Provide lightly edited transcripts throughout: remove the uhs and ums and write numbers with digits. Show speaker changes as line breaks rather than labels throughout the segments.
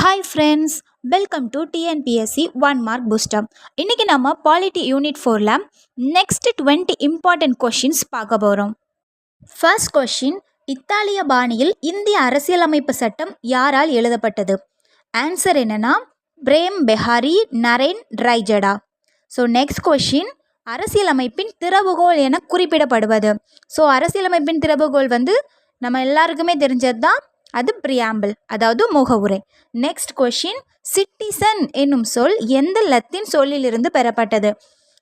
Hi friends, welcome to TNPSC 1 mark booster. இன்றைக்கி நம்ம polity unit 4ல் நெக்ஸ்ட் 20 இம்பார்ட்டன்ட் கொஷின்ஸ் பார்க்க போகிறோம். ஃபர்ஸ்ட் கொஷின், இத்தாலிய பாணியில் இந்திய அரசியலமைப்பு சட்டம் யாரால் எழுதப்பட்டது? ஆன்சர் என்னென்னா Prem Behari Narain Raizada. So next question, அரசியலமைப்பின் திறவுகோல் என குறிப்பிடப்படுவது. ஸோ அரசியலமைப்பின் திறவுகோல் நம்ம எல்லாருக்குமே தெரிஞ்சது தான், அது பிரியாம்பிள், அதாவது முகவுரை. நெக்ஸ்ட் கொஷின், சிட்டிசன் என்னும் சொல் எந்த லத்தீன் சொல்லிலிருந்து பெறப்பட்டது?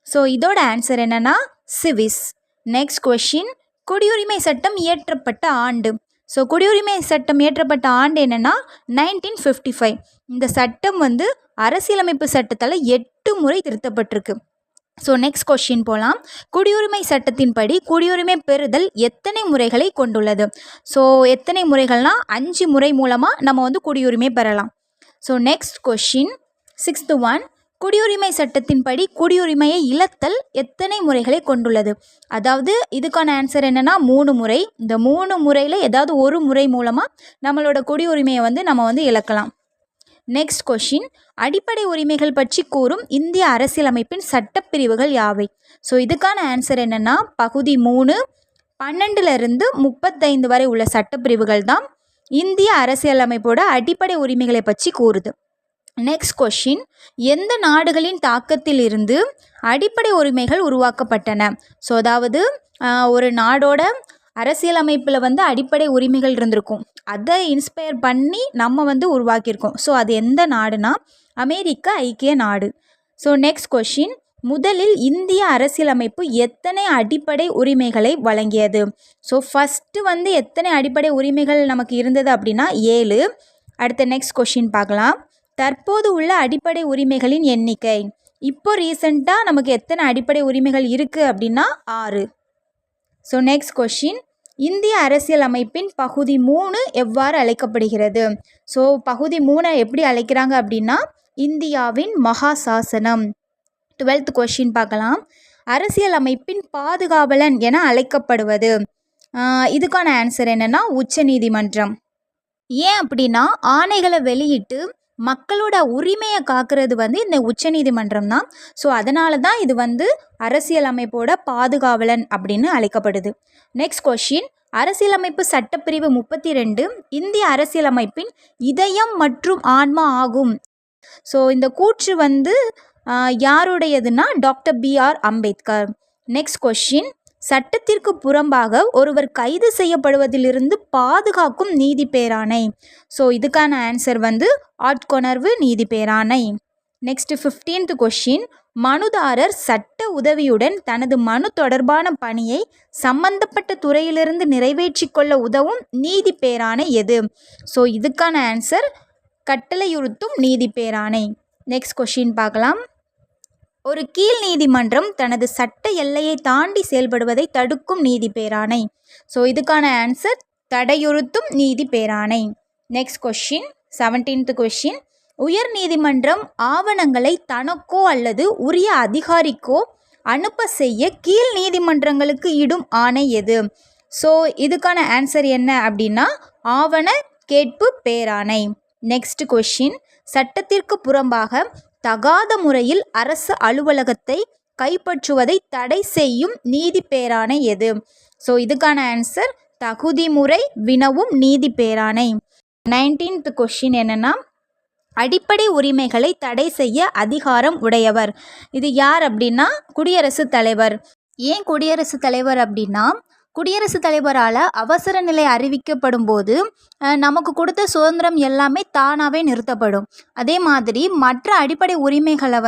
ஸோ இதோட ஆன்சர் என்னன்னா சிவிஸ். நெக்ஸ்ட் கொஷின், குடியுரிமை சட்டம் இயற்றப்பட்ட ஆண்டு. ஸோ குடியுரிமை சட்டம் இயற்றப்பட்ட ஆண்டு என்னென்னா 1955. இந்த சட்டம் அரசியலமைப்பு சட்டத்தால் 8 முறை திருத்தப்பட்டிருக்கு. ஸோ நெக்ஸ்ட் கொஷின் போகலாம். குடியுரிமை சட்டத்தின்படி குடியுரிமை பெறுதல் எத்தனை முறைகளை கொண்டுள்ளது? ஸோ எத்தனை முறைகள்னால் 5 முறை மூலமாக நம்ம குடியுரிமை பெறலாம். So next question, 6th one, குடியுரிமை சட்டத்தின்படி குடியுரிமையை இழத்தல் எத்தனை முறைகளை கொண்டுள்ளது? அதாவது இதுக்கான ஆன்சர் என்னென்னா 3 முறை. இந்த 3 முறையில் ஏதாவது ஒரு முறை மூலமாக நம்மளோட குடியுரிமையை நம்ம இழக்கலாம். நெக்ஸ்ட் கொஷின், அடிப்படை உரிமைகள் பற்றி கூறும் இந்திய அரசியலமைப்பின் சட்டப்பிரிவுகள் யாவை? ஸோ இதுக்கான ஆன்சர் என்னென்னா பகுதி 3, 12லிருந்து 35 வரை உள்ள சட்டப்பிரிவுகள் தான் இந்திய அரசியலமைப்போட அடிப்படை உரிமைகளை பற்றி கூறுது. நெக்ஸ்ட் கொஷின், எந்த நாடுகளின் தாக்கத்தில் இருந்து அடிப்படை உரிமைகள் உருவாக்கப்பட்டன? ஸோ அதாவது ஒரு நாடோட அரசியலமைப்பில் அடிப்படை உரிமைகள் இருந்திருக்கும், அதை இன்ஸ்பயர் பண்ணி நம்ம உருவாக்கியிருக்கோம். ஸோ அது எந்த நாடுனா அமெரிக்க ஐக்கிய நாடு. ஸோ நெக்ஸ்ட் கொஷின், முதலில் இந்திய அரசியலமைப்பு எத்தனை அடிப்படை உரிமைகளை வழங்கியது? ஸோ ஃபஸ்ட்டு எத்தனை அடிப்படை உரிமைகள் நமக்கு இருந்தது அப்படின்னா 7. அடுத்த நெக்ஸ்ட் கொஷின் பார்க்கலாம். தற்போது உள்ள அடிப்படை உரிமைகளின் எண்ணிக்கை. இப்போ ரீசெண்டாக நமக்கு எத்தனை அடிப்படை உரிமைகள் இருக்குது அப்படின்னா 6. ஸோ நெக்ஸ்ட் கொஷின், இந்திய அரசியலமைப்பின் பகுதி 3 எவ்வாறு அழைக்கப்படுகிறது? ஸோ பகுதி 3 எப்படி அழைக்கிறாங்க அப்படின்னா இந்தியாவின் மகா சாசனம். 12th கொஷின் பார்க்கலாம். அரசியலமைப்பின் பாதுகாவலன் என அழைக்கப்படுவது. இதுக்கான ஆன்சர் என்னென்னா உச்சநீதிமன்றம். ஏன் அப்படின்னா ஆணைகளை வெளியிட்டு மக்களோட உரிமையை காக்கிறது இந்த உச்சநீதிமன்றம் தான். ஸோ அதனால தான் இது அரசியலமைப்போட பாதுகாவலன் அப்படின்னு அழைக்கப்படுது. நெக்ஸ்ட் கொஷின், அரசியலமைப்பு சட்டப்பிரிவு 32 இந்திய அரசியலமைப்பின் இதயம் மற்றும் ஆன்மா ஆகும். ஸோ இந்த கூற்று யாருடையதுன்னா doctor B.R. Ambedkar. Next question, சட்டத்திற்கு புறம்பாக ஒருவர் கைது செய்யப்படுவதிலிருந்து பாதுகாக்கும் நீதி பேராணை. ஸோ இதுக்கான ஆன்சர் ஆட்கொணர்வு நீதி பேராணை. நெக்ஸ்ட் 15th கொஷின், மனுதாரர் சட்ட உதவியுடன் தனது மனு தொடர்பான பணியை சம்பந்தப்பட்ட துறையிலிருந்து நிறைவேற்றி கொள்ள உதவும் நீதி பேராணை எது? ஸோ இதுக்கான ஆன்சர் கட்டளையுறுத்தும் நீதி பேராணை. நெக்ஸ்ட் கொஷின் பார்க்கலாம். ஒரு கீழ் நீதிமன்றம் தனது சட்ட எல்லையை தாண்டி செயல்படுவதை தடுக்கும் நீதி பேராணை. ஸோ இதுக்கான ஆன்சர் தடையுறுத்தும் நீதி பேராணை. நெக்ஸ்ட் கொஷின், 17th கொஷின், உயர் நீதிமன்றம் ஆவணங்களை தனக்கோ அல்லது உரிய அதிகாரிக்கோ அனுப்ப செய்ய கீழ் நீதிமன்றங்களுக்கு இடும் ஆணை எது? ஸோ இதுக்கான ஆன்சர் என்ன அப்படின்னா ஆவண கேட்பு பேராணை. நெக்ஸ்ட் கொஷின், சட்டத்திற்கு புறம்பாக தகாத முறையில் அரசு அலுவலகத்தை கைப்பற்றுவதை தடை செய்யும் நீதி பேராணை எது? ஸோ இதுக்கான ஆன்சர் தகுதி முறை வினவும் நீதி பேராணை. 19th கொஷின் என்னென்னா அடிப்படை உரிமைகளை தடை செய்ய அதிகாரம் உடையவர். இது யார் அப்படின்னா குடியரசுத் தலைவர். ஏன் குடியரசுத் தலைவர் அப்படின்னா குடியரசுத் தலைவரால் அவசர நிலை அறிவிக்கப்படும் போது நமக்கு கொடுத்த சுதந்திரம் எல்லாமே தானாகவே நிறுத்தப்படும். அதே மாதிரி மற்ற அடிப்படை உரிமைகளை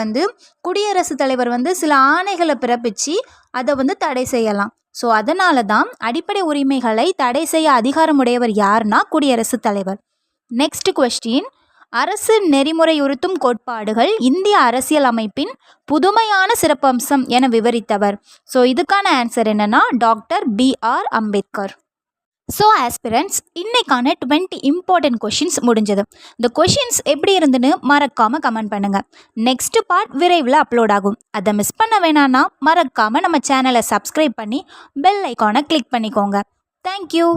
குடியரசுத் தலைவர் சில ஆணைகளை பிறப்பித்து அதை தடை செய்யலாம். ஸோ அதனால தான் அடிப்படை உரிமைகளை தடை செய்ய அதிகாரமுடையவர் யாருன்னா குடியரசுத் தலைவர். நெக்ஸ்ட் கொஸ்டின், அரசு நெறிமுறையுறுத்தும் கோட்பாடுகள் இந்திய அரசியல் அமைப்பின் புதுமையான சிறப்பம்சம் என விவரித்தவர். ஸோ இதுக்கான ஆன்சர் என்னன்னா doctor B.R. Ambedkar. So aspirants, இன்னைக்கான 20 இம்பார்ட்டன்ட் கொஷின்ஸ் முடிஞ்சது. இந்த கொஷின்ஸ் எப்படி இருந்துன்னு மறக்காமல் கமெண்ட் பண்ணுங்கள். நெக்ஸ்ட் பார்ட் விரைவில் அப்லோட் ஆகும். அதை மிஸ் பண்ண வேணான்னா மறக்காமல் நம்ம சேனலை சப்ஸ்கிரைப் பண்ணி பெல் ஐக்கானை கிளிக் பண்ணிக்கோங்க. தேங்க்யூ.